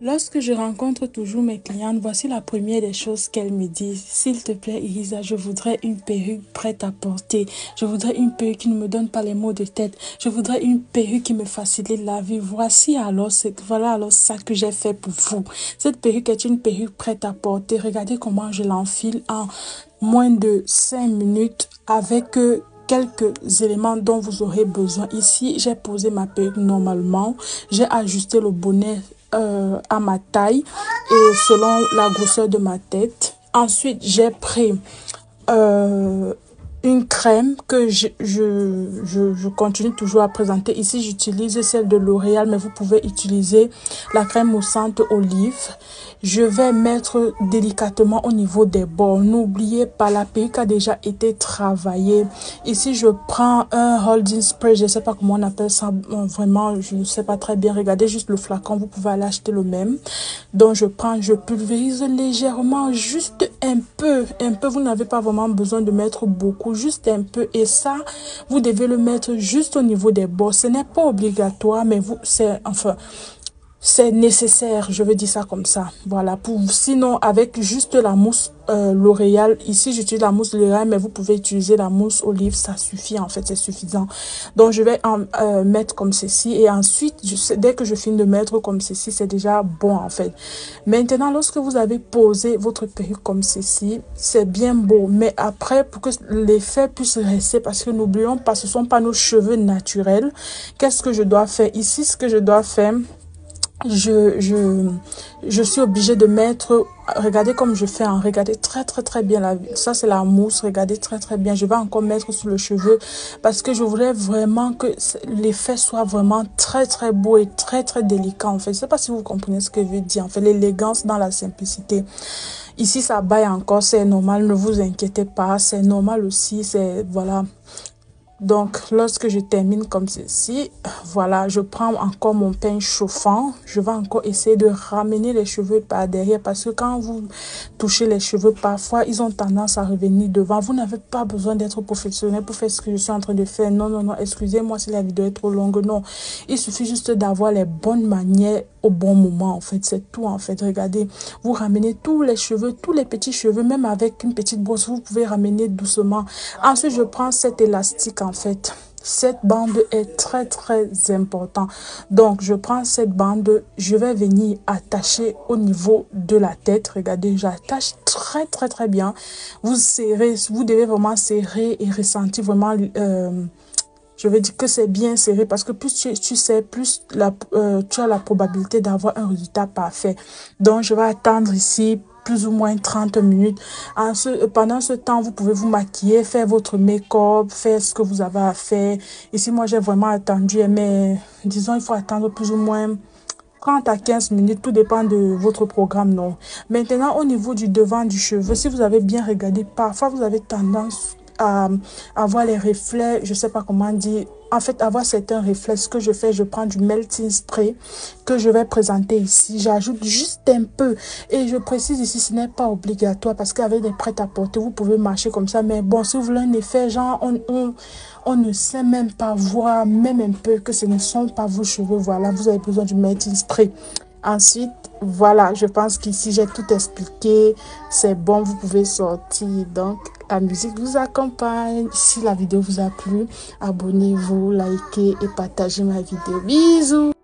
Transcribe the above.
Lorsque je rencontre toujours mes clientes, voici la première des choses qu'elles me disent. S'il te plaît, Irisa, je voudrais une perruque prête à porter. Je voudrais une perruque qui ne me donne pas les maux de tête. Je voudrais une perruque qui me facilite la vie. Voilà alors ça que j'ai fait pour vous. Cette perruque est une perruque prête à porter. Regardez comment je l'enfile en moins de 5 minutes avec quelques éléments dont vous aurez besoin. Ici, j'ai posé ma perruque normalement. J'ai ajusté le bonnet à ma taille et selon la grosseur de ma tête. Ensuite, j'ai pris euh, une crème que je continue toujours à présenter. Ici, j'utilise celle de L'Oréal, mais vous pouvez utiliser la crème moussante olive. Je vais mettre délicatement au niveau des bords. N'oubliez pas, la perruque a déjà été travaillée. Ici, je prends un holding spray. Je ne sais pas comment on appelle ça. Vraiment, je ne sais pas très bien. Regardez juste le flacon. Vous pouvez aller acheter le même. Donc, je pulvérise légèrement, juste un peu. Vous n'avez pas vraiment besoin de mettre beaucoup, juste un peu. Et ça, vous devez le mettre juste au niveau des bords. Ce n'est pas obligatoire, mais c'est nécessaire, je veux dire ça comme ça. Voilà, sinon, avec juste la mousse L'Oréal, ici j'utilise la mousse L'Oréal, mais vous pouvez utiliser la mousse olive, ça suffit en fait, c'est suffisant. Donc je vais en mettre comme ceci et ensuite, dès que je finis de mettre comme ceci, c'est déjà bon en fait. Maintenant, lorsque vous avez posé votre perruque comme ceci, c'est bien beau, mais après, pour que l'effet puisse rester, parce que n'oublions pas, ce ne sont pas nos cheveux naturels, qu'est-ce que je dois faire? Ici, ce que je dois faire, je suis obligée de mettre, regardez comme je fais, hein, regardez très bien, ça c'est la mousse, regardez très bien, je vais encore mettre sur le cheveu parce que je voulais vraiment que l'effet soit vraiment très beau et très délicat en fait. Je sais pas si vous comprenez ce que je veux dire, en fait, l'élégance dans la simplicité. Ici ça baille encore, c'est normal, ne vous inquiétez pas, c'est normal aussi, voilà. Donc, lorsque je termine comme ceci, voilà, je prends encore mon peigne chauffant. Je vais encore essayer de ramener les cheveux par derrière parce que quand vous touchez les cheveux, parfois, ils ont tendance à revenir devant. Vous n'avez pas besoin d'être professionnel pour faire ce que je suis en train de faire. Non, excusez-moi si la vidéo est trop longue. Non, il suffit juste d'avoir les bonnes manières au bon moment, en fait. C'est tout, en fait. Regardez, vous ramenez tous les cheveux, tous les petits cheveux, même avec une petite brosse, vous pouvez ramener doucement. Ensuite, je prends cet élastique, en fait. Cette bande est très important. Donc, je prends cette bande, je vais venir attacher au niveau de la tête. Regardez, j'attache très bien. Vous serrez, vous devez vraiment serrer et ressentir vraiment... je veux dire que c'est bien serré parce que plus tu sais, plus tu as la probabilité d'avoir un résultat parfait. Donc, je vais attendre ici plus ou moins 30 minutes. Pendant ce temps, vous pouvez vous maquiller, faire votre make-up, faire ce que vous avez à faire. Ici, moi, j'ai vraiment attendu, mais disons, il faut attendre plus ou moins 30 à 15 minutes, tout dépend de votre programme, non. Maintenant, au niveau du devant du cheveu, si vous avez bien regardé, parfois vous avez tendance à avoir les reflets, je sais pas comment dire, en fait, avoir certains reflets. Ce que je fais, je prends du melting spray que je vais présenter ici. J'ajoute juste un peu et je précise ici, ce n'est pas obligatoire parce qu'avec des prêt-à-porter, vous pouvez marcher comme ça. Mais bon, si vous voulez un effet, genre, on ne sait même pas voir, même un peu, que ce ne sont pas vos cheveux. Voilà, vous avez besoin du melting spray. Ensuite, voilà, je pense qu'ici, j'ai tout expliqué. C'est bon, vous pouvez sortir. Donc, la musique vous accompagne. Si la vidéo vous a plu, abonnez-vous, likez et partagez ma vidéo. Bisous!